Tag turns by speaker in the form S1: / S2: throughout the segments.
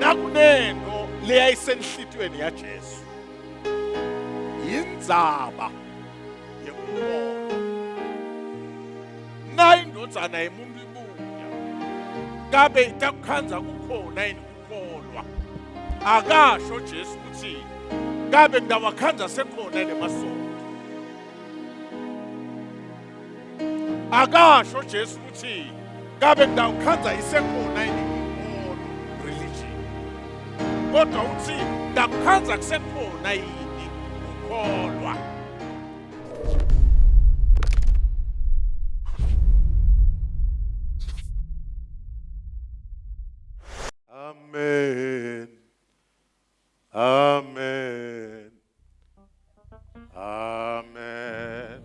S1: nakunento leyayisenhlitweni yaJesu indzaba yekukholwa. Nayindodzana yemuntu ibuya kabe itakukhanza kukhona yini kukholwa. Akasho Jesu ukuthi kabe ngidawakhanza sekhona nemasondo. Akasho Jesu ukuthi kabe ngidawukhanza isekhona yini inkolo religion. Kodwa uthi ngidakukhanza kusekhona yini kukholwa. Amen. Amen. Amen.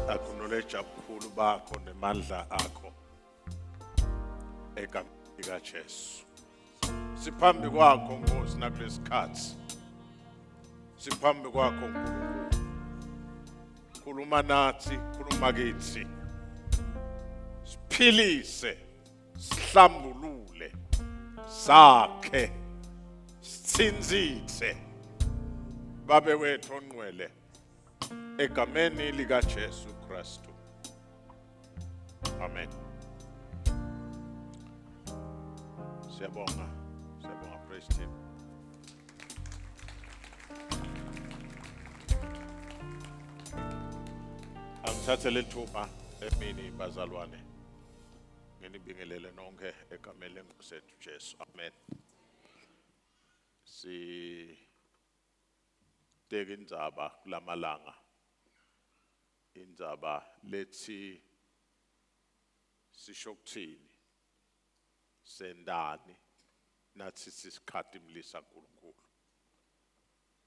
S1: Acknowledge bakho nemandla akho egameni likaJesu. Siphambi kwakho Nkosi nakulesikhathi. Siphambi kwakho uNkulunkulu. Khuluma nathi, khuluma kithi. Siphilise, sihlambulule, sakhe, sithinzithe. Babe wethu ongcwele egameni likaJesu Kristu. Amen. Siyabonga praise team. Angithathe lethuba emini bazalwane. Nginibingelele nonke egameni lenkosi Jesu. Amen. Teka indzaba kulamalanga. Indzaba lethi sishokuthini sendani nathi sisikhathi mlisa nkulunkulu.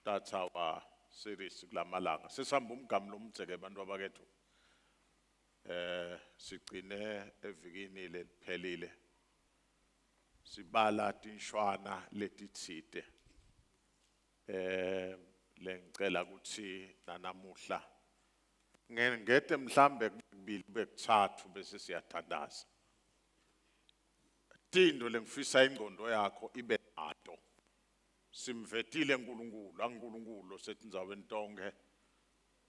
S1: That's our series kulamalanga. Sesihamba umgamu lomdzeke bantu abakethu. Sigcine evikini lephelile. Sibala tinshwana letitsite. Lengicela ukuthi nanamuhla ngete mhlambe kubili bekuthathu bese siyathandaza. Tindo lengifisa ingqondo yakho ibe nato. Simvetile uNkulunkulu, angUnkulunkulu sethi nzaweni tonke.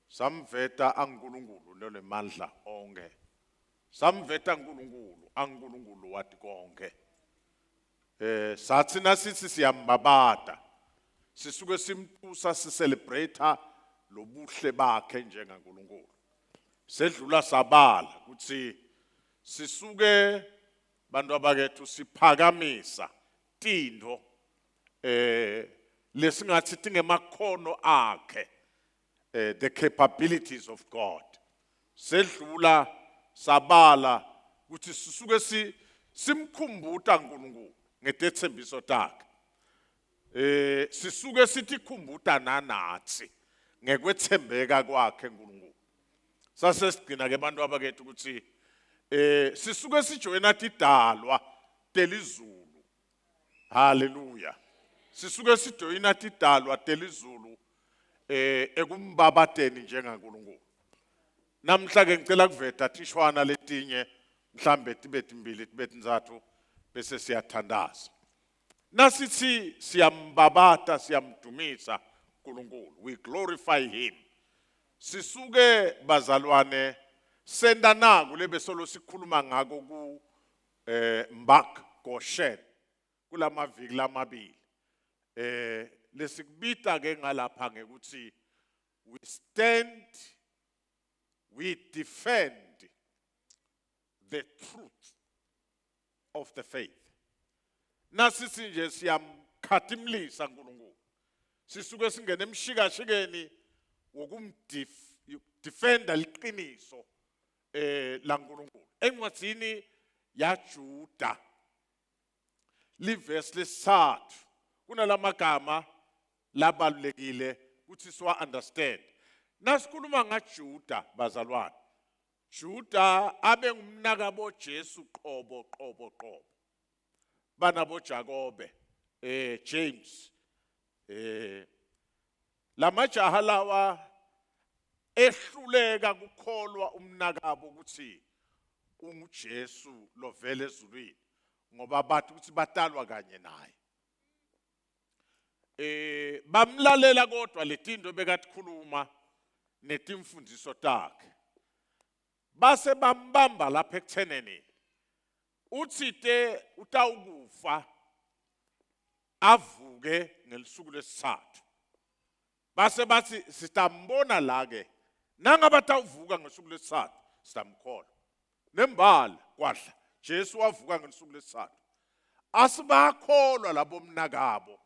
S1: Samveta angUnkulunkulu nolemandla onke. Samveta uNkulunkulu, angUnkulunkulu wathi konke. Sathi nasithi siyambabada. Sisuke simtusa sicelebrate lobuhle bakhe njengaNkulunkulu. Sedlula sabala ukuthi sisuke bantu abakethu siphakamisa tindo lesingathi tingemakhono akhe, the capabilities of God. Sedlula sabala ukuthi sisuke simkhumbuta uNkulunkulu ngetethembiso takhe. Sisuke sithi khumbuta nanathi ngekwethembeka kwakhe uNkulunkulu. Sase sigcina ke bantu abakethu ukuthi sisuke sijoyina tidalwa telizulu. Hallelujah. Sisuke sijoyina tidalwa telizulu ekumbabateni njengaNkulunkulu. Namhla ke ngicela kuveta tishwana letinye mhlambe tibeti mbili tibeti nzathu bese siyathandaza. Nasithi siyambabata siyamdumisa uNkulunkulu. We glorify him. Sisuke bazalwane senda naku lebesolo sikhuluma ngako ku MBAC Goshen kulamaviki lamabili. Lesikubita ke ngalapha ngekuthi we stand, we defend the truth of the faith. Nasithi nje siyamkhathimlisa uNkulunkulu. Sisuke singene emshikashikeni wokumdefenda liqiniso laNkulunkulu. Encwadini yaJuda livesi lesithathu kunalamagama labalulekile ukuthi siwa understand. Nasikhuluma ngaJuda bazalwane. Juda abe ngumnakabo Jesu qobo. Banabo Jakobe, James, lamajaha lawa ehluleka kukholwa umnakabo ukuthi unguJesu lovele ezulwini ngoba bathi ukuthi batalwa kanye naye. Bamlalela kodwa letindo bekathuluma netimfundiso takhe. Base bambamba lapha ekutheneni uthite utawukufa avuke ngelisuku lesithathu. Base bathi sitambona la ke nangaba tawuvuka ngesuku lesithathu sitamkholwa. Nembala kwadla Jesu wavuka ngelisuku lesithathu. Asibakholwa labo mnakabo.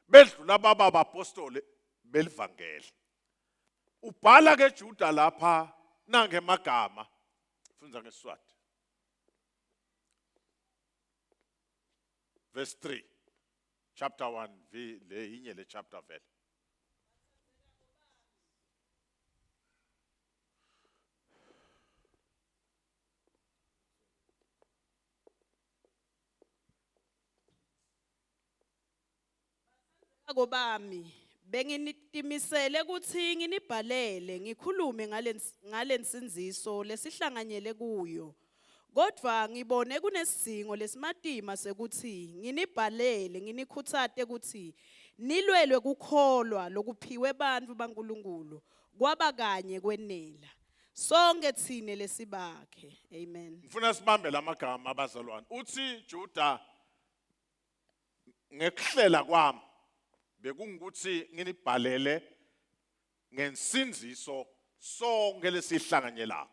S1: Bedlula baba abapostoli belivangeli. Ubhala ke Juda lapha nange magama funza ngeSiswati. Verse 3, chapter 1, le chapter vele.
S2: Bami benginitimisele ukuthi nginibhalele ngikhulume ngalensinziso lesihlanganyele kuyo. Kodwa ngibone kunesidingo lesimatima sekuthi nginibhalele nginikhuthate ukuthi nilwelwe kukholwa lokuphiwe bantfu baNkulunkulu kwaba kanye kwenela. Sonke thine lesibakhe. Amen.
S1: Ngifuna sibambe lamagama abazalwane. Uthi Juda ngekuhlela kwami bekungukuthi nginibhalele ngensinziso sonke lesihlanganyelako.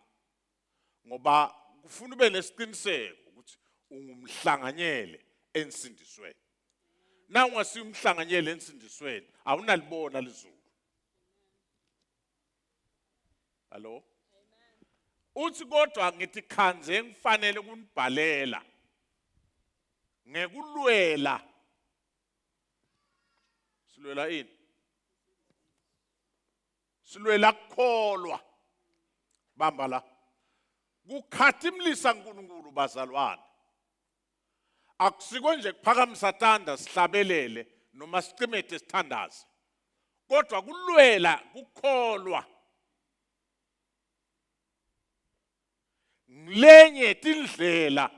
S1: Ngoba kufuna ube nesiqiniseko ukuthi ungumhlanganyele ensindisweni. Na ungasiyumhlanganyele ensindisweni awunalibona lizulu. Hello? Uthi kodwa ngithi khanze ngifanele kunibhalela ngekulwela. Silwela ini? silwela kukholwa bamba la kukhathimlisa uNkulunkulu bazalwane akusiko nje kuphakamisa tanda sihlabelele noma sicimete sithandaze kodwa kulwela kukholwa lenye tindlela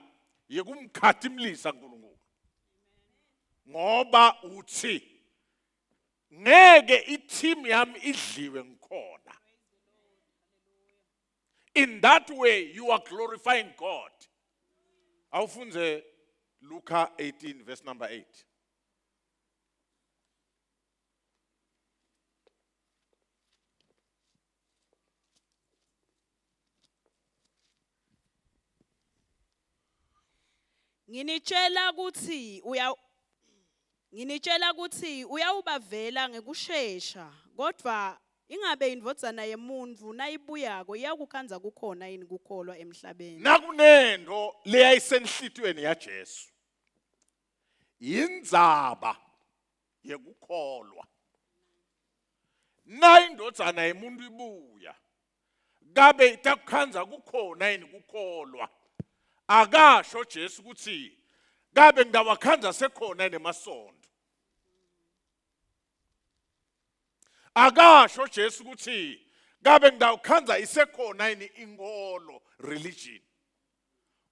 S1: yekumkhathimlisa uNkulunkulu ngoba uthi ngeke i-team yami idliwe ngikhona. In that way you are glorifying God. Awufunze Luka 18 verse number 8.
S2: Nginitshela ukuthi uyawubavela ngekusheshsha kodwa ingabe indvodzana yemuntu nayibuyako iyakukhanza kukhona yini kukholwa emhlabeni.
S1: Nakunento leyayisenhlitweni yaJesu indzaba yekukholwa. Na indvodzana yemuntu ibuya kabe itakukhanza kukhona yini kukholwa. Akasho Jesu ukuthi kabe ngidawakhanza sekhona nemasondo. Akasho Jesu ukuthi kabe ngidawukhanza isekhona yini inkolo religion.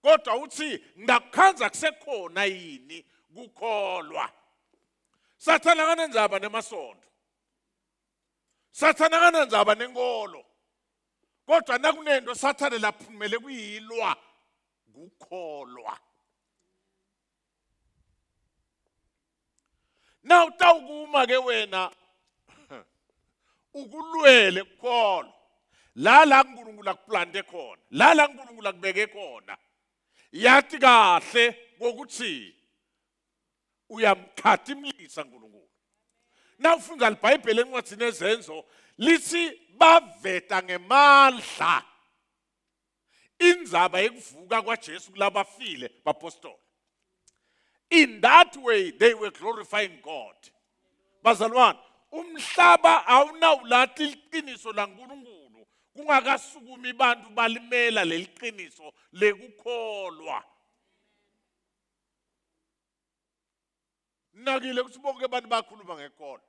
S1: Kodwa uthi ngidakukhanza kusekhona yini kukholwa. Sathana kanenzaba nemasondo. Sathana kanenzaba nenkolo. Kodwa nakunento sathane laphumele kuyilwa kukholwa. Na utawukuma ke wena ukulwele kukholwa la uNkulunkulu akuplante khona la uNkulunkulu akubeke khona yathi kahle ngokuthi uyamkhathimlisa uNkulunkulu. Na ufunda iBhayibheli encwadini ezenzo lithi baveta ngemandla indzaba yekuvuka kwaJesu kulabafile bapostoli. In that way they were glorifying God. Bazalwane, umhlaba awunawulathi iqiniso laNkulunkulu kungakasukumi bantu balimela leliqiniso lekukholwa. Nakile ukuthi bonke abantu bakhuluma ngenkolo.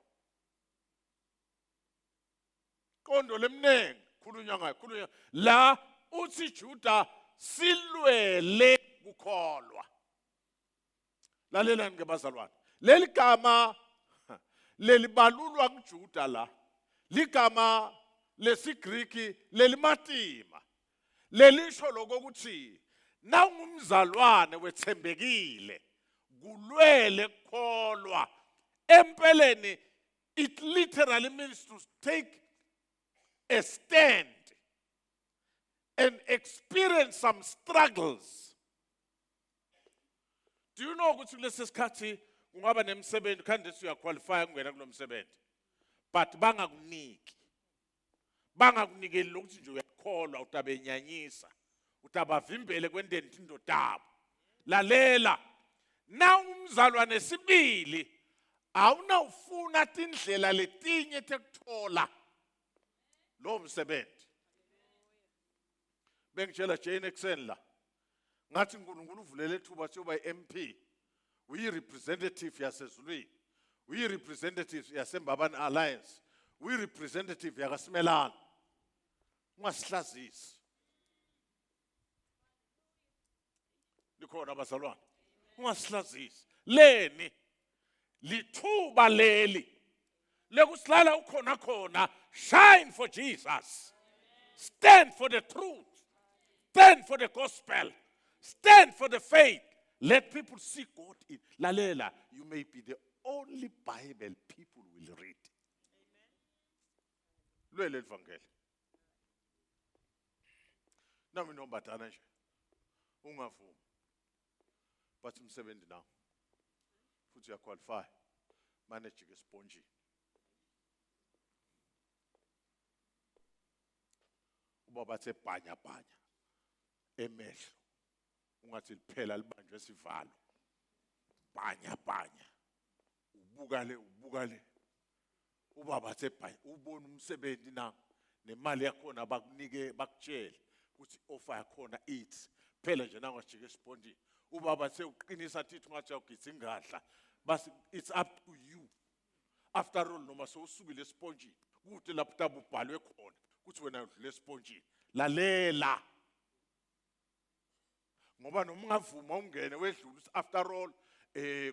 S1: Qondo lemnengi khulunywa ngayo khulunywa la uthi Juda silwele kukholwa. Lalelani ke bazalwane, leli gama lelibalulwa kuJuda la ligama lesiGriki lelimatima lelisho lokuthi nawungumzalwane wethembekile kulwele kukholwa. Empeleni it literally means to take a stand and experience some struggles. Do you know ukuthi kulesi sikhathi ungaba nemsebenzi kanti uyaqualify ukungena kulo msebenzi but bangakunikeli lokuthi nje uyakholwa utabenyanyisa utabavimbele kwendeni into tabo. Lalela, na umzalwane sibili awunawufuna tindlela letinye tekuthola lo msebenzi. Bengitshela Jane ekuseni la ngathi uNkulunkulu uvulele ithuba siyoba iMP, uyi-representative yasezulwini, uyi-representative yaseMbabane Alliance, uyi-representative yakasimelana. Ungasihlazisi. Likhona bazalwane. Ungasihlazisi. Leni lithuba leli lekusilala ukhona khona. Shine for Jesus. Stand for the truth. Stand for the gospel. Stand for the faith. Let people see God in. Lalela, you may be the only Bible people will read. Lwele evangeli. Nami nombatana nje. Ungavumi. But umsebenzi now. Futhi uyaqualify. Manage ke sponge. Uba bathe bhanya emehlo. Ungathi liphela libanjwe sivalo. Bhanya. Ubukale. ubaba sebhayi ubona umsebenzi na nemali yakhona bakunike bakutshela ukuthi offer yakhona ithi phela nje nangajike esponjini ubaba sewuqinisa thithi ungathi uyagisa ingadla basi it's up to you after all noma sowusukile esponjini kuthi lapho tabubhalwe khona ukuthi wena udlule esponjini lalela ngoba noma ungavuma ungene wedlula after all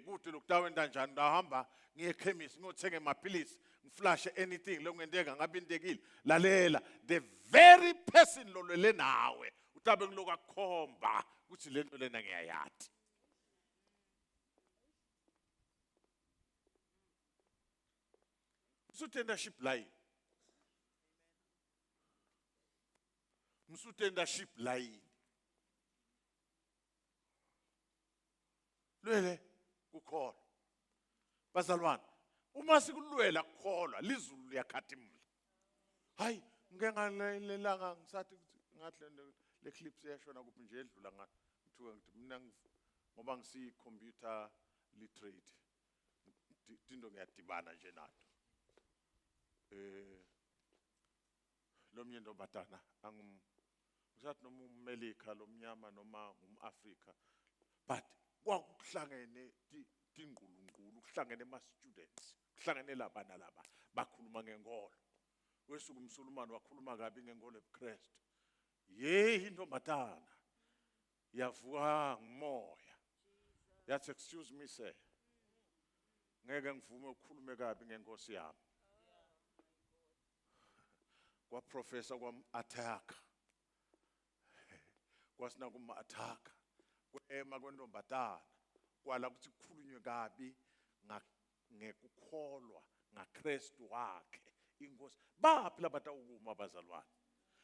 S1: kuthi lokutawenda njani ndahamba ngiye ekhemisi ngiyothenga amaphilisi ngiflashe anything lokungenteka ngabe intekile lalela the very person lolwele nawe utabe ngiloku akhomba ukuthi lento lena ngiyayathi usutendership line usutendership line lwele kukholwa bazalwane uma sikulwela kukholwa lizulu liyakhathimula hayi ngeke ngalelanga ngisathi ngathi le clips yashona kuphi nje edlula ngithuka ngithi mina ngoba ngisi computer literate into ngiyadibana nje nato lo myendo batana ngisathi noma uMelika lomnyama noma umAfrika but kwakuhlangene tinqulunqulu kuhlangene ama students kuhlangene labana laba bakhuluma ngenkolo wesuku umsulumane wakhuluma kabi ngenkolo eBucharest intombazana yavuka ngomoya yathi excuse me sir ngeke ngivume ukukhuluma kabi ngenkosi yami kwa professor kwam-attack kwasina kuma-attack kwema kwentombazana kwala ukuthi kukhulunywe kabi ngekukholwa ngaKristu wakhe inkosi baphi labatawukuma abazalwane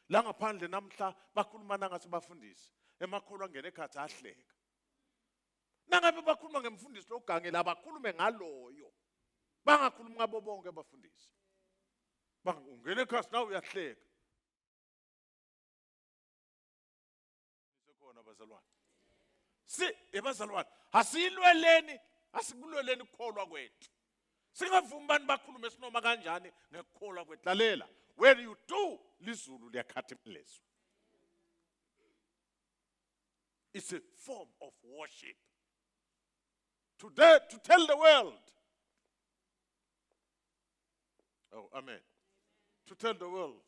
S1: la ngaphandle namhla bakhuluma nangathi bafundisi emakholwa ngene ekhathi ahleka nangabe bakhuluma ngemfundisi logange la bakhulume ngaloyo bangakhulumi ngabo bonke abafundisi ungene ekhathi nawe uyahleka sekhona abazalwane ebazalwane asilweleni asikulweleni ukukholwa kwethu singavumi bani bakhulume sinoma kanjani ngekukholwa kwethu lalela when you do lizulu liyakhathimlezwa it's a form of worship today to tell the world oh amen to tell the world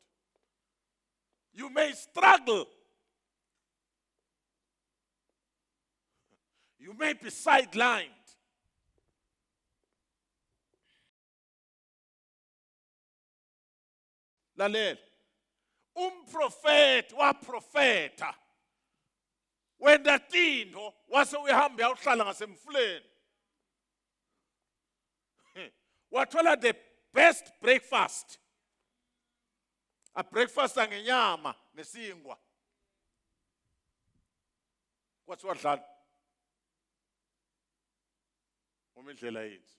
S1: you may struggle. You may be sidelined. Lalela. Umprofeti waprofeta. Wenda tinto wase uhambe awuhlala ngasemfuleni. Wathola the best breakfast. A breakfast ngenyama nesingwa. Kwathiwa dlala. Umindlela yethu.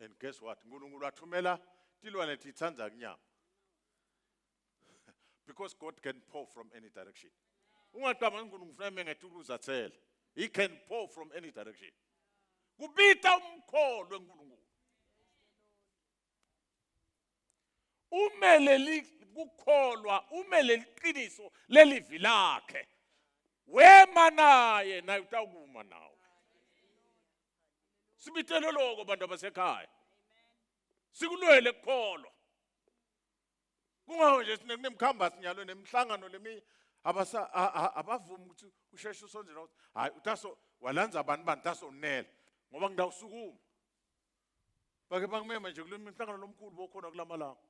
S1: And guess what? Nkulunkulu wathumela tilwane tithanza kunyama. Because God can pour from any direction. Ungaqamba uNkulunkulu kufanele ngetuluza thela. He can pour from any direction. Kubita umkholo weNkulunkulu. Umele kukholwa, umele liqiniso lelivi lakhe. Wema naye naye utawukuma nawe. Sibitele lokho bantu abasekhaya. Sikulwele kukholwa. Kungaho nje sinemkhamba sinyalo nemhlangano lemi abavumi ukuthi usheshe usonzela hayi utaso walanza abantu taso nele ngoba ngidawusukuma. Bake bangimema nje kule mihlangano lomkhulu bokhona kulamalanga.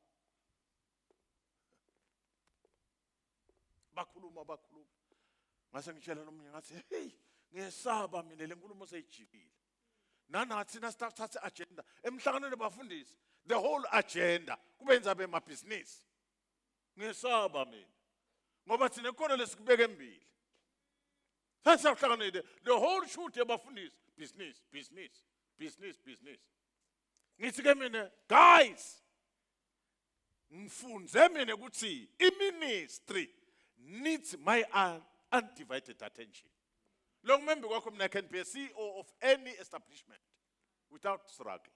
S1: Bakhuluma. Ngase ngitshela nomunye ngathi hey ngiyesaba mina lenkulumo seyijikile. Nanathi nasithatha agenda emhlanganweni bafundisi the whole agenda kubenza bemabhizinisi. Ngiyesaba mina. Ngoba thina khona lesikubeka embili. Sasa uhlanganele the whole shoot yabafundisi business. Ngithi ke mina guys ngifunze mina ukuthi iministry needs my undivided attention. Long member kwakho mina can be a CEO of any establishment. without struggle.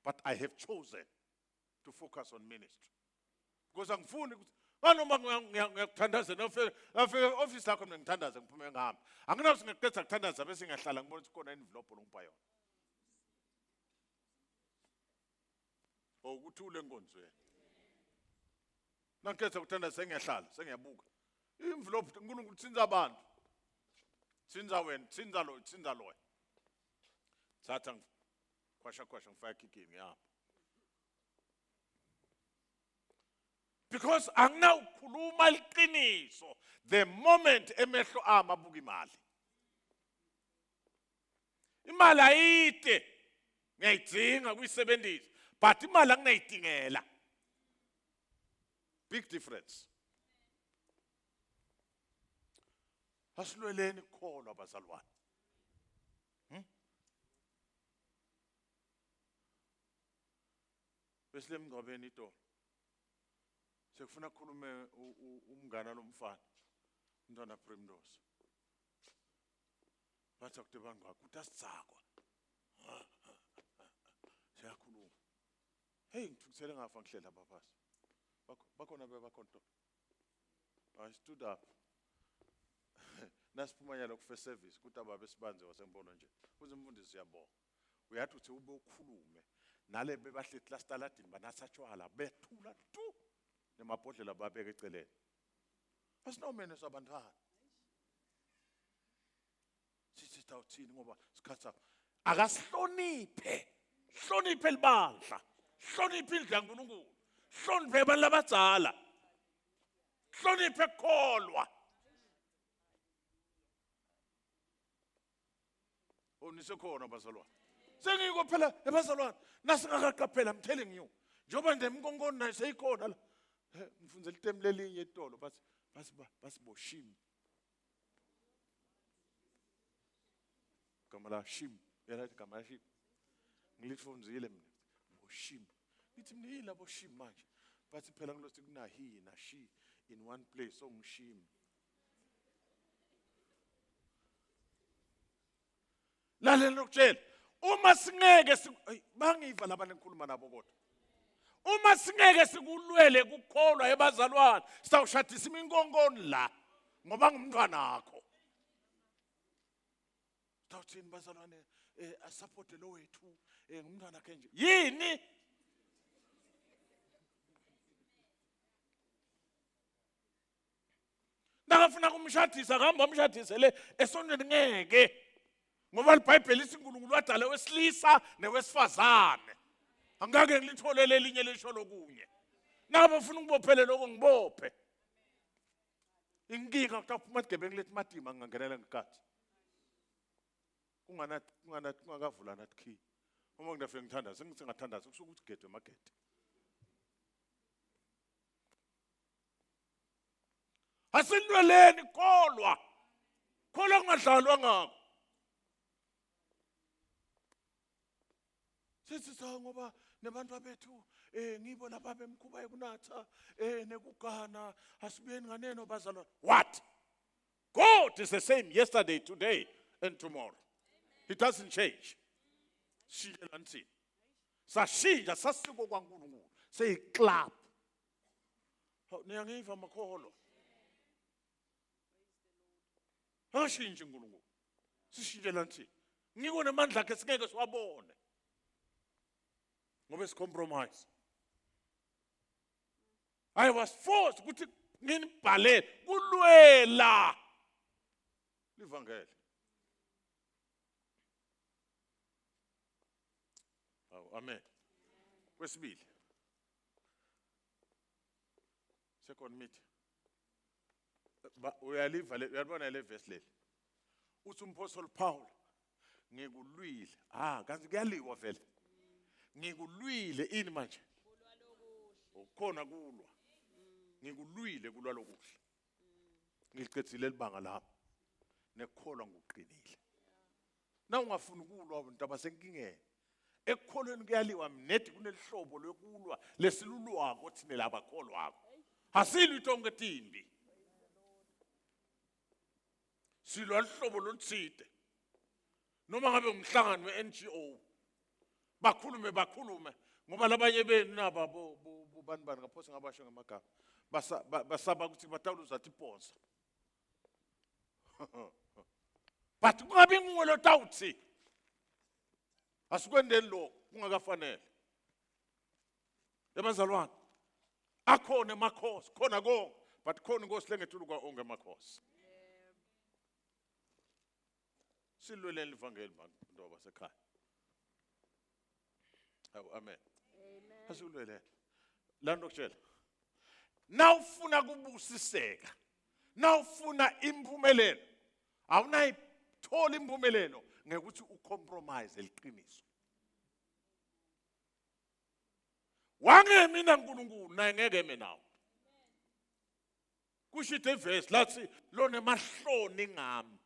S1: But I have chosen to focus on ministry. Because angifuni ukuthi nganoma ngiyakuthandaza nofike office lakho mina ngithandaza ngiphume ngami. Anginazi ngiqeda ukuthandaza bese ngiyahlala ngibona ukuthi khona envelope ongipha yona. Ukuthule enkonzweni. Nangikhetha ukuthandaza sengiyahlala sengiyabuka. Envelope uNkulunkulu uthinza abantu. Thinza wena, thinza lo. Thatha kwasha ngifaka kikini ngiyapha. Because anginakukhuluma iqiniso the moment emehlo ami abuka imali. Imali ayide ngiyayidinga kuyisebenzisa but imali anginayitingela. Big difference. Asilweleni kholwa bazalwane. Besile mngcwabeni itolo. Sekufuna ukukhulume umngana lomfana. Umntwana Primrose. Bathi akutebanga kwakho utasitsakwa. Siyakhuluma. Hey ngithukisele ngafa ngihlela baphasi. Bakhona bebakhonto. I stood up. Nasiphumanya lokho first service kuthi ababe sibanze wasembona nje. Uzimfundisi siyabonga. Uyathi uthi ube ukhulume nale bebahlethi la staladini banasatshwala bethula tu nemabhodlela babeke eceleni. Asinomene sabantwana. Sithi tawuthini ngoba sikhatha akasihloniphe. Hloniphe libandla. Hloniphe indlu kaNkulunkulu. Hloniphe abantu abadala. Hloniphe ekholwa. Nisekhona bazalwane. Sengiko phela ebazalwane nasingakaqaphela I'm telling you. Njoba nje imkonkoni nayo seyikhona la. Ngifundzela item lelinye etolo basiboshimi. Kamala shim, yalathi kamala shim. Ngilifundzile mina. Boshimi. Ngithi mina yila boshimi manje. Bathi phela ngilothi kuna he na she in one place so ngishimi. Lalela lokutshela uma singeke bangiva labantu engikhuluma nabo kodwa uma singeke sikulwele ukukholwa ebazalwane sawushadisa iminkongoni la ngoba ngumntwana wakho sawuthini bazalwane asupport lo wethu ngumntwana wakhe nje yini nakafuna kumshadisa ngihamba umshadise le esondweni ngeke ngoba iBhayibheli lithi uNkulunkulu wadala wesilisa newesifazane. Angake ngilitholele elinye lisho lokunye. Nabe ufuna ukubophele lokho ngibophe. Inkinga kutaphuma igebengu lethi matima ngangenela ngikathi. Kungakavula nathi key. Uma ngidafike ngithandaza sengithi ngathandaza kusuka ukuthi gedwe magede. Asilweleni kholwa. Kholwa kungadlalwa ngako. Sithi ngoba nebantu abethu ngibo lapha bemkhuba ekunatha nekugana asibeni nganeno bazalwane. What? God is the same yesterday, today and tomorrow. He doesn't change. Shijela nti. Sashinja sasiko kwaNkulunkulu. Say clap. Niyangiva makholo. Ashinje uNkulunkulu. Sishijela nti. Ngiko nemandla akhe singeke siwabone. Ngoba compromise. I was forced ukuthi nginibhalele kulwela livangeli. Amen. Kwesibili. Second meeting. Uyaliva uyabona le verse leli. Uthi uMapostle Paul ngikulwile. Kanti kuyaliwa vele. Ngikulwile ini manje? Ukhona kulwa. Ngikulwile kulwa lokuhle. Ngicedzile libanga lapho. Nekholwa ngokuqinile. Na ungafuna ukulwa abantu abasenkingeni. Ekukholweni kuyaliwa mnedi kunelihlobo lokulwa lesilulwako thine labakholwa wakho. Asilwi tonke timbi. Silwa ihlobo lotsite. Noma ngabe umhlangano weNGO bakhulume ngoba labanye benu naba bani ngaphosa ngabasho ngamagama basaba ukuthi batawuza athi iponsa but kungabi nguwe lo tawuthi asikwendeni lo kungakafanele yabazalwane akhona emakhosi khona konke but khona inkosi lengethula kwa onke emakhosi silweleni ivangeli ndoba sekhaya amen asilweleni lando kutshela nawufuna kubusiseka nawufuna impumelelo awunayithola impumelelo ngekuthi ucompromise eliqiniso wangemina uNkulunkulu naye ngeke eme nawo kushithe verse lathi lone mahloni ngami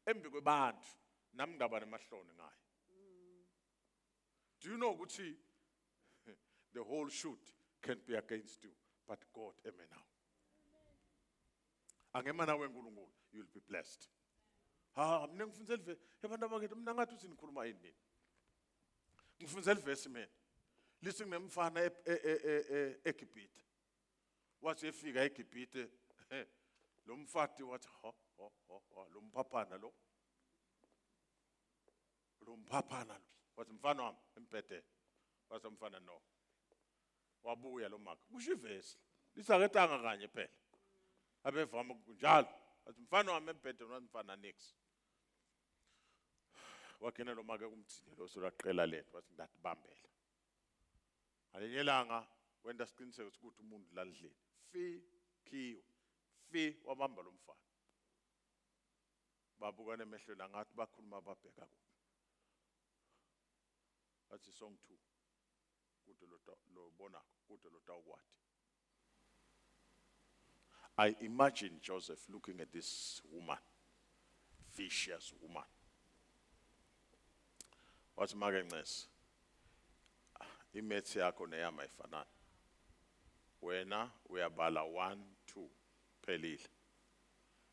S1: embi kwebantu nami ngaba nemahloni ngayo do you know ukuthi the whole shoot can be against you but God eme nawo angema nawe uNkulunkulu you'll be blessed mina ngifundzela verse abantu abakithi mina ngathi uthi nikhuluma yini ngifundzela verse mina lisi kunemfana eGibhithe wathi efika eGibhithe lo mfati wathi lo mphaphana lo wathi mfana wami empedele wathi mfana no wabuya lo maka kusho ivesi lisaketanga kanye phela abevama njalo wathi mfana wami empedele wathi mfana nix wakena lo maka kumthini lo solaqela lethu wathi ndatibambela alengelanga wenda siqiniseke ukuthi umuntu lalidleni fi wabamba lo mfana babukane emehlweni angathi bakhuluma babheka kuphi athi song 2 kude lo bona kude lo tawukwathi I imagine Joseph looking at this woman vicious woman wathi make ncesi imethi yakho neyama ifanana wena uyabala 1 2 phelile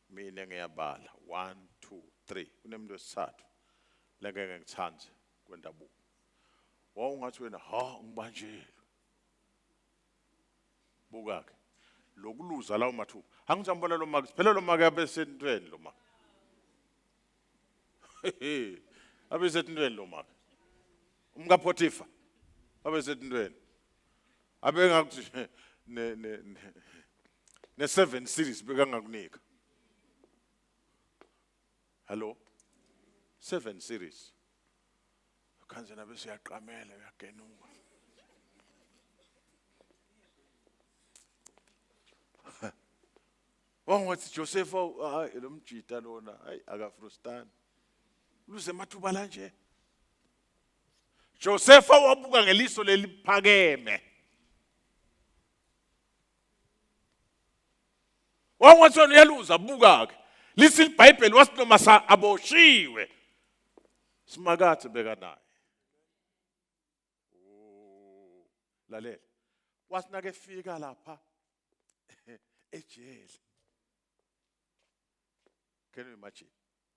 S1: mina ngiyabala 1 2 3 kunemuntu wesithathu lengeke ngithande kwendabuko wawungathi wena ngibanjele bukake lokuluza lawo mathuba angijambona lo maka phela lo maka abesentweni lo maka abesentweni lo maka umkaphotifa abesentweni abengakuthi ne 7 series bekangakunika hello 7 series kanze nabe siyaqamela uyagenuka wangathi Joseph lo mjita lona akafrustani luze mathuba la nje Joseph wabuka ngeliso leliphakeme wangathi wena uyaluza buka ke lisi iBhayibheli wasinoma aboshiwe simakathe beka naye lalela wasinake fika lapha ejele can you imagine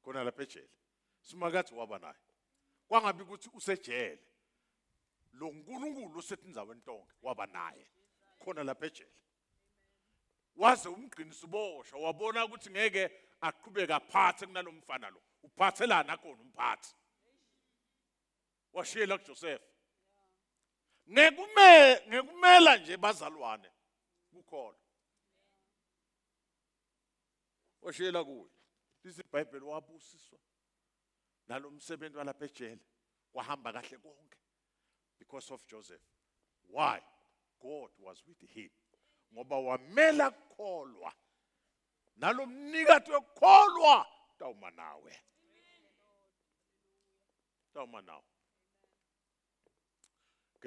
S1: khona lapha ejele simakathe waba naye kwangabi ukuthi usejele lo nkulunkulu osethi indzaweni tonke waba naye khona lapha ejele waze umqinisa ubosha wabona ukuthi ngeke aqhubeka aphathe kunalomfana lo uphathelana khona umphathi washiyela kuJoseph ngekumela nje bazalwane kukhona washiyela kuye lisi iBhayibheli wabusiswa nalomsebenzi walapha ejele kwahamba kahle konke because of Joseph why God was with him ngoba wamela kukholwa nalomnikati wekholwa tawuma nawe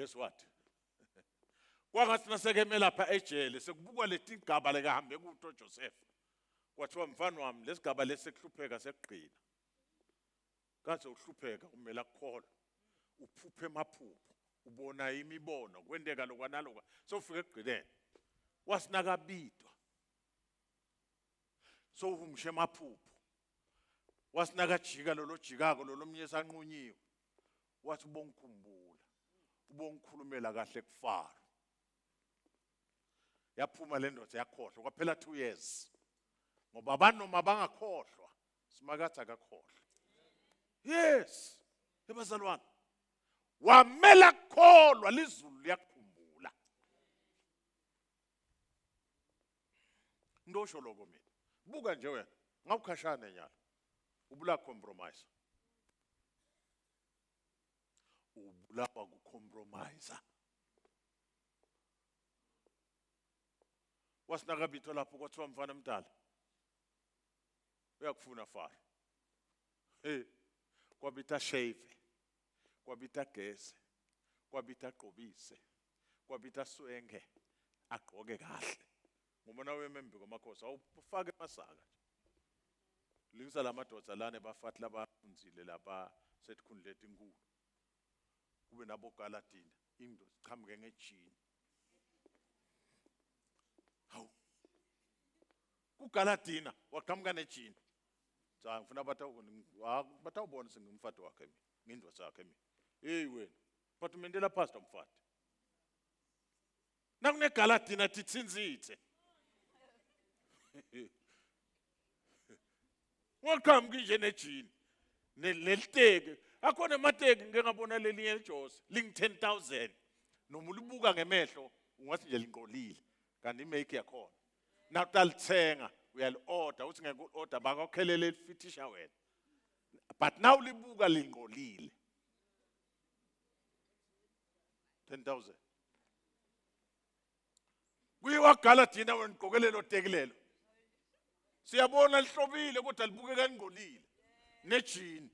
S1: guess what kwangathi nasekeme lapha ejele sekubukwa letigaba lekahambe kuto Joseph kwathiwa mfana wami lesigaba lesekuhlupheka sekuqina kaze uhlupheka kumela kukholwa uphuphe emaphupho ubona imibono kwendeka lokwanaloka sofika ekugqileni wasinakabidwa so umshe emaphupho wasinakajika lolo jikako lolomnye sanqunyiwe wathi bongikhumbula ubongikhulumela kahle kufaro. Yaphuma le ndoda yakhohlwa kwaphela 2 years. Ngoba abantu noma bangakhohlwa simakatha akakhohlwa. Yes. Ebazalwane. Wamela kukholwa lizulu liyakukhumbula. Ndosho lokho mina. Buka nje wena, ngawukhashana nyalo. Ubula compromise. Ubulawa kucompromise. Wasinakabitho lapho kwathiwa mfana mdala. Uyakufuna fara. Kwabita shave. Kwabita gese. Kwabita qobise. Kwabita swenge. Agqoke kahle. Ngumona wemembe kwamakhosi awufake emasaka. Lingisa lamadoda lana bafathi labafunzile lapha setikhundleti inkulu. Kube nabo Galatina indo siqhamuke ngejini. Hawu. kuGalatina waqhamuka nejini. Cha ngifuna batawubona singumfati wakhe mina. Ngindwa sakhe mina. Hey wena. But umendela pastor mfati. Nakune Galatina titsinzithe. Waqhamuka nje nejini. Neliteke. Akhona emateki ngeke ngabona lelinye eJosi. Ling 10,000. Noma ulibuka ngemehlo ungathi nje linqolile. Kanti imake yakhona. Nawutalithenga uyali-order uthi ngeke u-order bakakhelele lifitisha wena. But now libuka linqolile. 10,000. Kuyiwa Galatina wena uqokelelo tekelelo. Siyabona lihlobile kodwa libukeka linqolile. Nejini.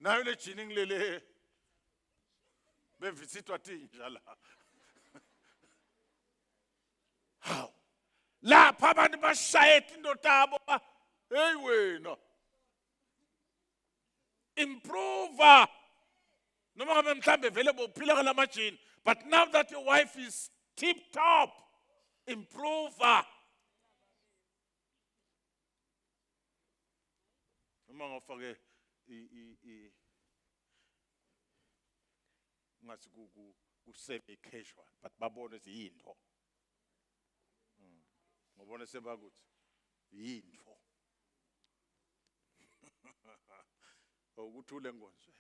S1: Nayo le jini ngilele bevisitwa tinja la. Haw. Lapha abantu bashayeta indotabo. Hey wena. Improver. Noma ngabe mhlambe vele bophila kalama jini, but now that your wife is tip top, improver. Noma ngafake ngathi semi casual but babone izindho ngobone sebakuthi yindvo ukuthule ngonzweni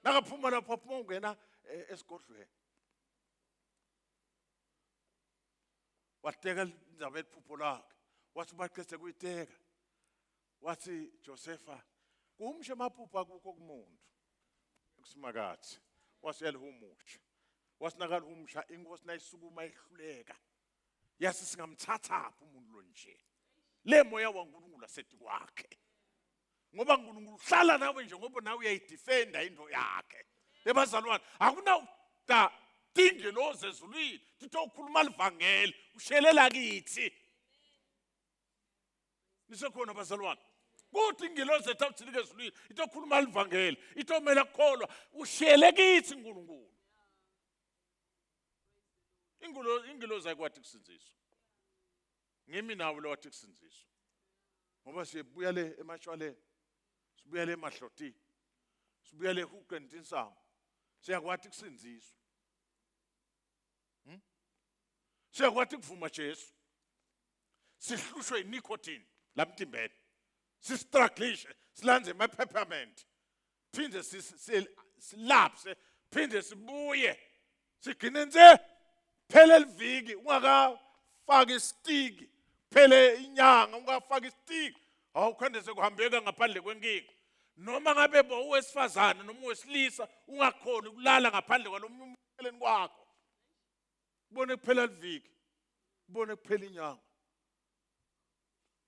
S1: nakaphuma lapho aphuma ungena esigodlweni wateka indaba eliphupho lakhe wathi baqese kuyiteka wathi Josepha kumshe maphupha kukho kumuntu kusimakathi wasiyalihumusha wasinakalihumusha inkosi nayisukuma ihluleka yasi singamthatha umuntu lo nje le moya waNkulunkulu asethi kwakhe ngoba uNkulunkulu uhlala nawe nje ngoba nawe uyayidefenda into yakhe ebazalwane akuna dinge loze ezulwini titho ukukhuluma livangeli ushelela kithi nisekhona abazalwane kuthi ingilozi ethathilike ezulwini itokhuluma livangeli itomela kukholwa ushele kithi uNkulunkulu ingilozi ayikwathi kusinziswa ngimi nawe lo wathi kusinziswa ngoba sibuya le emashwaleni sibuya le emahlotini sibuya le hukentinsango siyakwathi kusinziswa siyakwathi kuvuma Jesu sihlushwe inicotine lamtimbeni sistruggle silanze ema-peppermint phinde silapse phinde sibuye sigcine nje phele eliviki ungakafaki isitiki phele inyanga ungafaki isitiki awukhande sekuhambeka ngaphandle kwenkinga noma ngabe uwesifazane noma uwesilisa ungakhona ukulala ngaphandle kwalomuntu kwakho ubone kuphela liviki ubone kuphela inyanga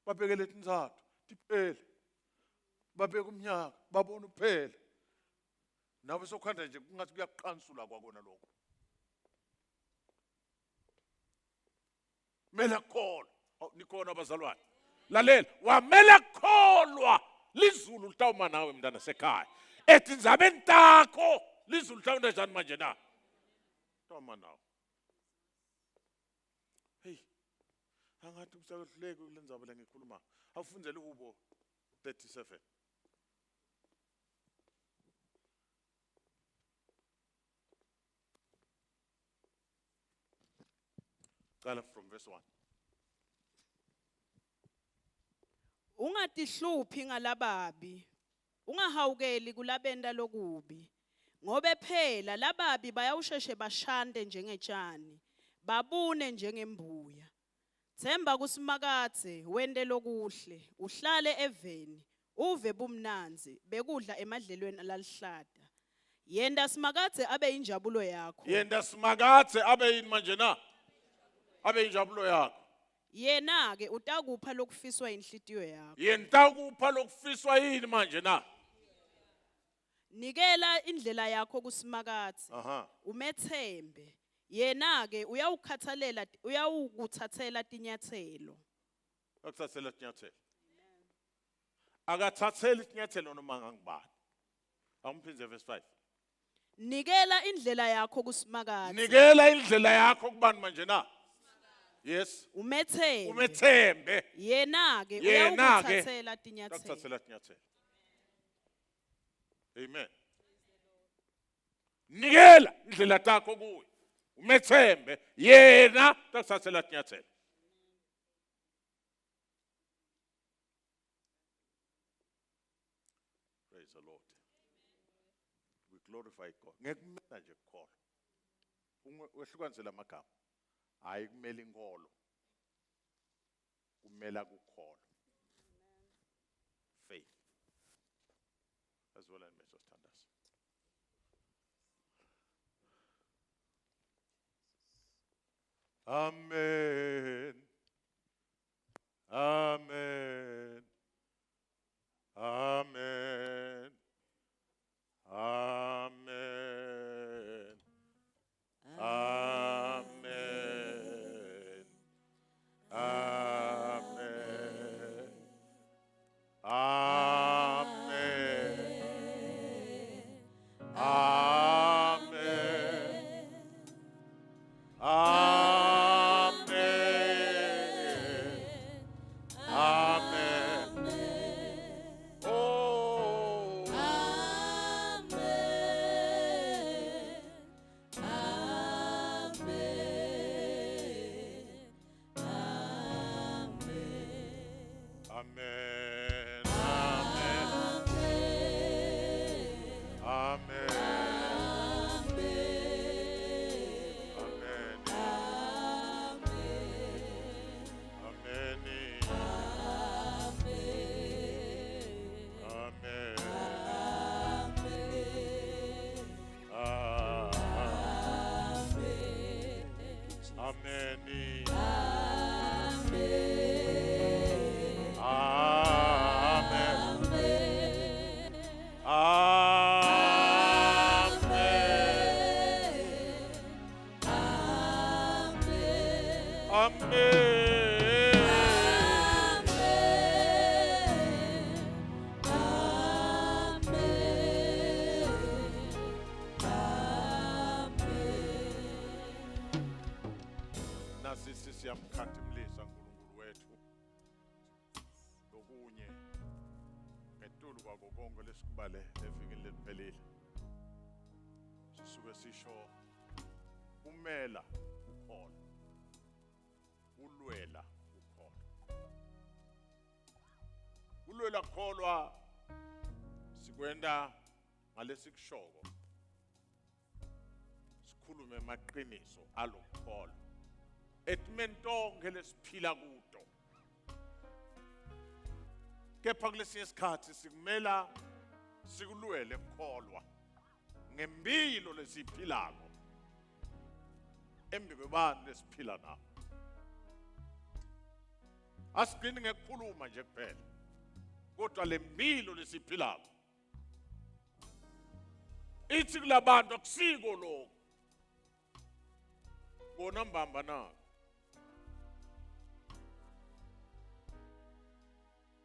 S1: babekele tinzathu tiphele babeka umnyaka babona uphele nawe sokhanda nje kungathi kuyaqhansula kwakona lokho mela kholwa nikhona abazalwane lalela wamela kholwa lizulu litawuma nawe mntana sekhaya ethi ndzabeni takho lizulu litawuna njani manje na tawuma nawe hey angathi usahluleke kule ndzaba lengikhuluma awufundzele uhubo 37 Qala from verse 1.
S2: Ungatihluphi ngalababi. Ungahawukeli kulabenta lokubi. Ngobe phela lababi bayawusheshe bashande njengetshani, babune njengembuya. Themba kusimakathe wente lokuhle, uhlale eveni, uve bumnanzi, bekudla emadlelweni alalihlata. Yenda simakathe abe injabulo yakho.
S1: Yenda simakathe abe yini manje na? Abe injabulo yakho.
S2: Yena ke utakupha lokufiswa inhlitiyo yakho.
S1: Yenta kupha lokufiswa yini manje na?
S2: Nikela indlela yakho kusimakathe.
S1: Aha.
S2: Umethembe. Yena ke uyawukuthathela tinyathelo.
S1: Akuthathela tinyathelo. Akathathela tinyathelo noma ngangibani. Awumphinze verse 5.
S2: Nikela indlela yakho kusimakathe.
S1: Nikela indlela yakho kubani manje na? Yes.
S2: Umethembe.
S1: Umethembe.
S2: Yena ke
S1: Yena ke
S2: uyawukuthathela tinyathelo.
S1: akuthathela tinyathelo. Amen. Nikela indlela takho kuye. Umethembe yena takuthathela tinyathelo. Praise the Lord. We glorify God. Ngekumela nje kukholo. Wehlukanisela amagama. Hayi kumele inkolo. Kumela kukholo. Faith. As well as measure standards. Amen. Amen. Amen. Amen. Amen. Amen. Amen. Amen. Amen. Oh. Amen. Amen. Amen. Nasi siyamkhathimlisa uNkulunkulu wethu lokunye ngetulu kwako konke lesikubale evikini leliphelile sisuke sisho umela ukhona ulwela ukhona ulwela kholwa sikwenda ngalesikushoko sikhulume amaqiniso alokukholwa etmentonke lesiphila kuto kepha kulesinye isikhathi sikumela sikulwele kukholwa ngempilo lesiphilako embi kwebani lesiphila nabo asigcini ngekukhuluma nje kuphela kodwa lempilo lesiphilako ithi kulabantu akusiko lokho bona mbamba nako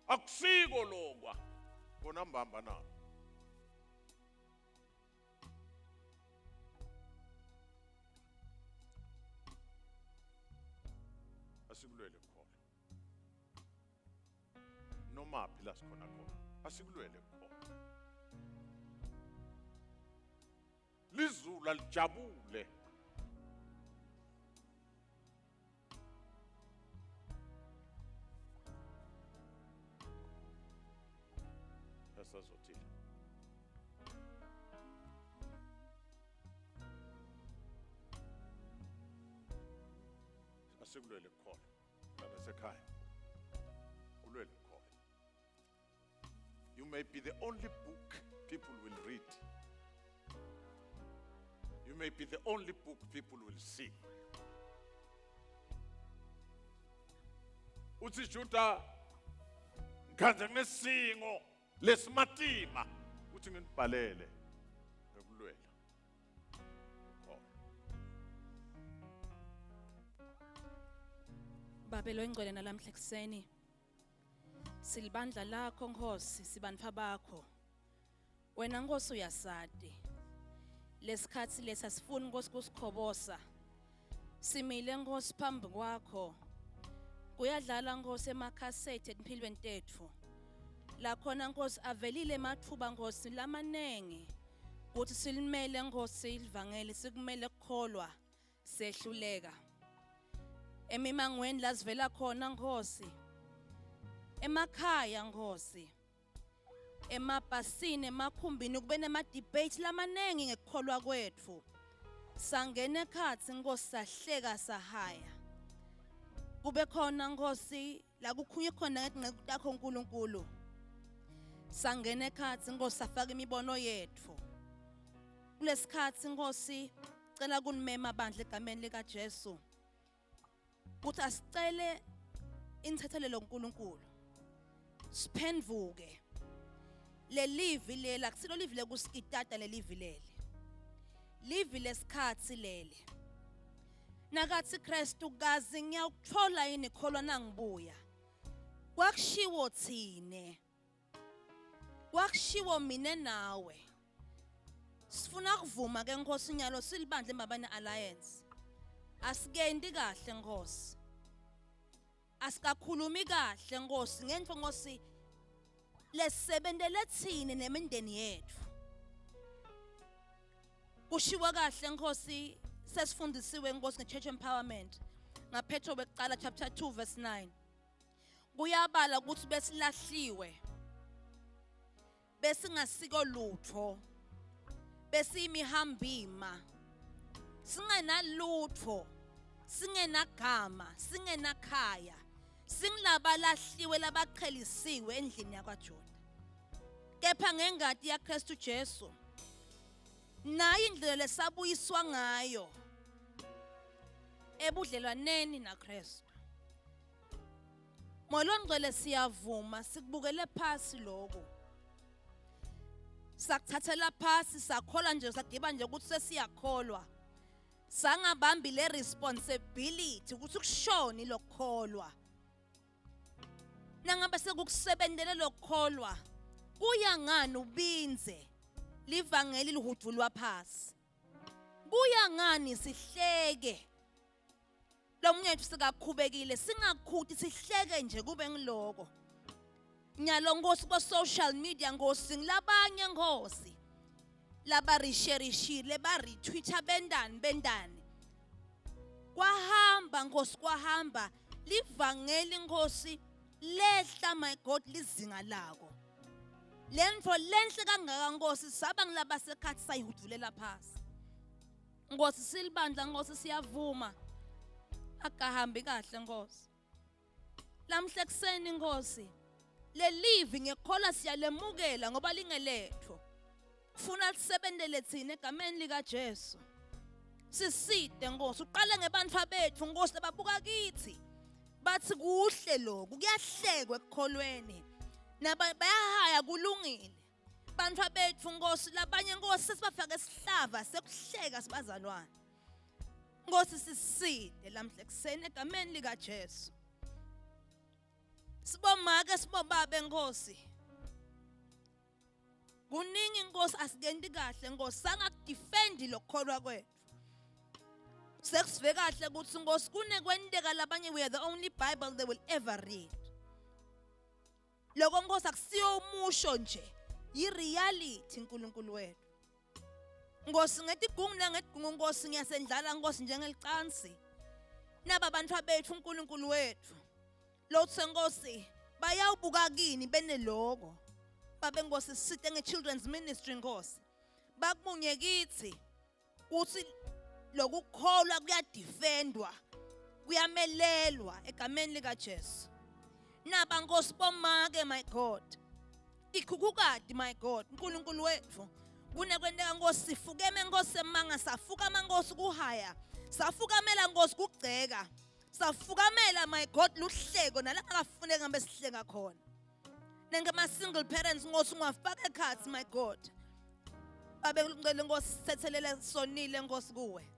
S1: akusiko lokwa bona mbamba nako asikulwele khona noma phela sikhona khona asikulwele khona lizulu alijabule sazothile. Asikulwele kukhona lana sekhaya. Kulwele kukhona. You may be the only book people will read. You may be the only book people will see. Uthi Juda ngikhanze kunesingo lesimatima uthi nginibhalele ekulwela.
S3: Babelo ingcwele nalamhla ekseni. Silibandla lakho Nkosi, sibantwa bakho. Wena Nkosi uyasadi. Lesikhathi lesa sifuni Nkosi kusikhobosa. Simile Nkosi phambi kwakho. Kuyadlala Nkosi emakhaseti empilweni tethu. La khona Nkosi avelile emathuba Nkosi lamanengi. Kuthi silimele Nkosi ilivangeli sikumele kukholwa sehluleka. Emimangweni lazivela khona Nkosi. Emakhaya Nkosi. Emabhasini emakhumbini kube nema debate lamanengi ngekukholwa kwethu. Sangena ekhatsi Nkosi sahleka sahaya. Kube khona Nkosi la kukhunye khona ngeqhaza lakho uNkulunkulu. Sangena ekhatsi Nkosi safaka imibono yethu. Kulesikhathi Nkosi cela kunimema bandla egameni lika Jesu. Kuthi asicele inthethelelo uNkulunkulu. Siphendvuke. Le livi lela kusilo livi lekusikitata le livi lele. Livi lesikhathi lele. Nakathi Kristu gazi ngiyakuthola yini kholwa nangibuya. Kwakushiwo thine. Kwakushiwo mina nawe. Sifuna kuvuma ke Nkosi nyalo silibandla eMbabane Alliance. Asikendi kahle Nkosi. Asikakhulumi kahle Nkosi ngenxa Nkosi lesebenzele thine nemindeni yethu. Kushiwa kahle Nkosi sesifundisiwe Nkosi ngeChurch Empowerment ngaPetro beqala chapter 2 verse 9. Kuyabala ukuthi besilahliwe. Besingasiko lutho. Besimihambima. Singenalutho. Singenagama, singenakhaya. Singilabalahliwe labaqhelisiwe endlini yakwaJuda. Kepha ngengadi yaKristu Jesu nayo indlela lesabuyiswa ngayo ebudlelwaneni naKristu. Molongcwele siyavuma sikubukele phasi lokho. Sakuthathela phasi sakhola nje sadiba nje ukuthi sesiyakholwa. Sangabambi le responsibility ukuthi kushoni lokholwa. Nangabe sekukusebenzele lokholwa kuya ngani ubinze livangeli lihudulwa phasi. Kuya ngani sihleke. Lomnyethu sikakhubekile singakhuthi sihleke nje kube ngiloko. Nyalo Nkosi ko social media Nkosi ngilabanye Nkosi. Laba reshareshile ba retweeta bendani. Kwahamba Nkosi kwahamba livangeli Nkosi lehla my God lizinga lako. Lenfo lenhle kangaka Nkosi saba ngilaba sekhathi sayihudulela phasi. Nkosi silibandla Nkosi siyavuma. Akahambi kahle Nkosi. Lamhla ekseni Nkosi. Le live ngekhola siyalemukela ngoba lingeletho. Kufuna lisebenzele thina egameni lika Jesu. Siside Nkosi uqale ngebantwa bethu Nkosi lababuka kithi. Bathi kuhle lokho kuyahlekwa ekukholweni. Naba bayahaya kulungile. Bantwa bethu Nkosi labanye Nkosi sesibafaka esihlava sekuhleka sibazalwane. Nkosi siside lamhla ekseni egameni lika Jesu. Sibomake sibobabe Nkosi. Kuningi Nkosi asikendi kahle Nkosi sangakudefend lokholwa kwethu. Sekusive kahle ukuthi Nkosi kunekwendeka labanye we are the only Bible they will ever read. Lokho Nkosi akusiyo umusho nje, yi-reality uNkulunkulu wethu. Nkosi ngethi gungula ngegungu Nkosi ngiyasendlala Nkosi njengelicansi. Naba bantwa bethu uNkulunkulu wethu. Lotse Nkosi bayawubuka kini beneloko. babe Nkosi sithe nge-children's ministry Nkosi. Bakubunye kithi uthi lokukholwa kuyadefendwa, kuyamelelwa egameni likaJesu. Naba Nkosi bomake my God. Ikhukhukade my God, uNkulunkulu wethu. Kunekwenteka Nkosi sifukeme Nkosi emanga safukama Nkosi kuhaya. Safukamela Nkosi kugceka. Safukamela my God luhleko nalanga kafuneka ngambe sihleka khona. Nenge ma single parents Nkosi ungafaka ekhathi my God. Babe ngicela Nkosi sithethelele sonile Nkosi kuwe.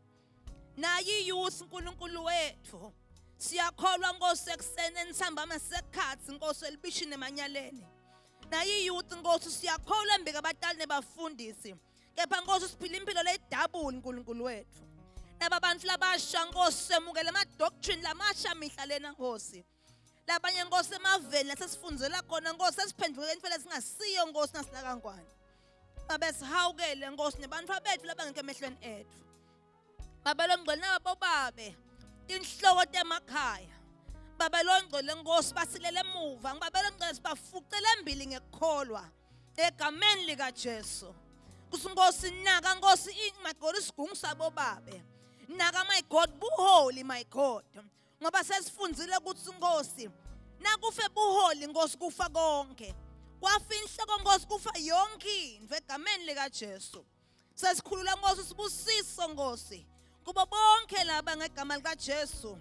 S3: Nayi youth uNkulunkulu wethu. Siyakholwa Nkosi eksene nisambama sekhathi Nkosi elibishini emanyaleni. Nayi youth Nkosi siyakholwa embeka abatali nebafundisi. Kepha Nkosi siphila impilo le double uNkulunkulu wethu. Naba bantu labasha Nkosi semukele ama doctrine lamasha mihla lena Nkosi. Labanye Nkosi emaveni lasesifundzela khona Nkosi sesiphendvuke imfele singasiyo Nkosi nasinakangwane. Babe sihawukele Nkosi nebantu abethu labangeke emehlweni ethu. Babe lo ngcwele nabo babe inhloko temakhaya. Babe lo ngcwele Nkosi basilele emuva. Babe lo ngcwele sibafucele embili ngekukholwa egameni likaJesu. Kusinkosi naka Nkosi my God isigungu sabo babe. Naka my God buholi my God. Ngoba sesifundzile ukuthi Nkosi nakufe buholi Nkosi kufa konke. Kwafa inhloko Nkosi kufa yonke into egameni likaJesu. Sesikhulula Nkosi sibusiso Nkosi kubo bonke laba ngegama likaJesu.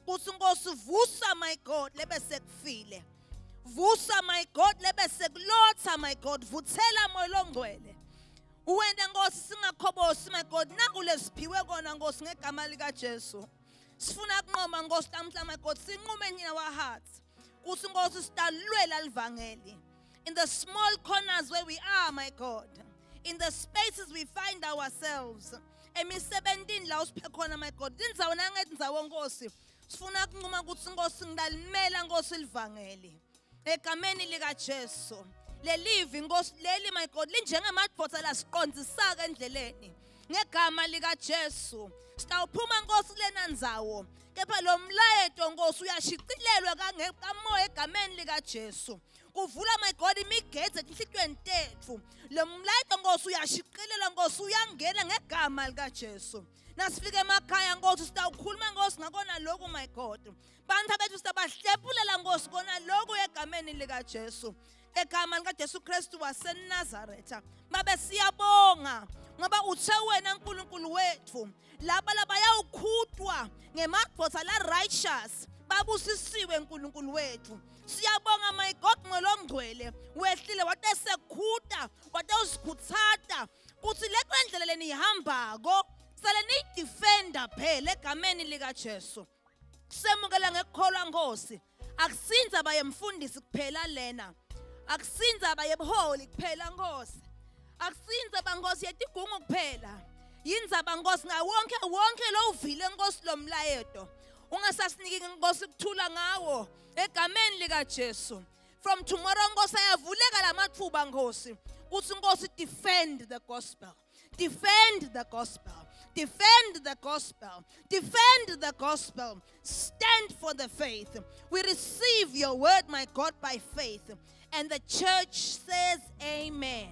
S3: Kuthi Nkosi vusa my God lebe sekufile. Vusa my God lebe sekulotha my God. Vuthela moya longcwele. Uwena Nkosi singakhobosi my God nakulesiphiwe kona Nkosi ngegama likaJesu. Sifuna kunqoma Nkosi namhla my God sinqume in our hearts. Kuthi Nkosi sidalulwela livangeli. In the small corners where we are my God. In the spaces we find ourselves. Emisebentini la usiphe khona my God. Indzawo nangethi indzawo Nkosi. Sifuna kunquma ukuthi Nkosi ngidalimela Nkosi livangeli. Egameni likaJesu. Lelivi Nkosi leli my God linjengemadbotha la siqondzisaka endleleni. Ngegama likaJesu. Sitawuphuma Nkosi lena ndzawo. Kepha lo mlayeto Nkosi uyashicilelwa kamoya egameni likaJesu. Kuvula my God imigedze enhlitweni tethu. Lo mlayeto Nkosi uyashicilelwa Nkosi uyangena ngegama likaJesu. Nasifike emakhaya Nkosi sitawukhuluma Nkosi ngakona lokhu my God. Bantu bethu sitabahlepulela Nkosi kona lokhu egameni likaJesu. Egama likaJesu Kristu waseNazaretha. Babe siyabonga ngoba uthe wena uNkulunkulu wethu laba bayawukhutwa ngemadbotha la righteous babusisiwe uNkulunkulu wethu. Siyabonga my God ngolongcwele wehlile watesekhuta wateusikhutsata kuthi lekwendlela leni ihambako sale niyidefenda phela egameni likaJesu. Semukela ngekukholwa Nkosi akusinza bayemfundisi kuphela lena. Akusinza bayebuholi kuphela Nkosi. Akusinza bangosi yetigungu kuphela. Yindzaba Nkosi wonke lo uvile Nkosi lo mlayeto. Ungasasiniki Nkosi kuthula ngawo egameni likaJesu. From tomorrow Nkosi ayavuleka lamathuba Nkosi. Kuthi Nkosi defend the gospel. Defend the gospel. Defend the gospel. Defend the gospel. Stand for the faith. We receive your word, my God, by faith. And the church says amen.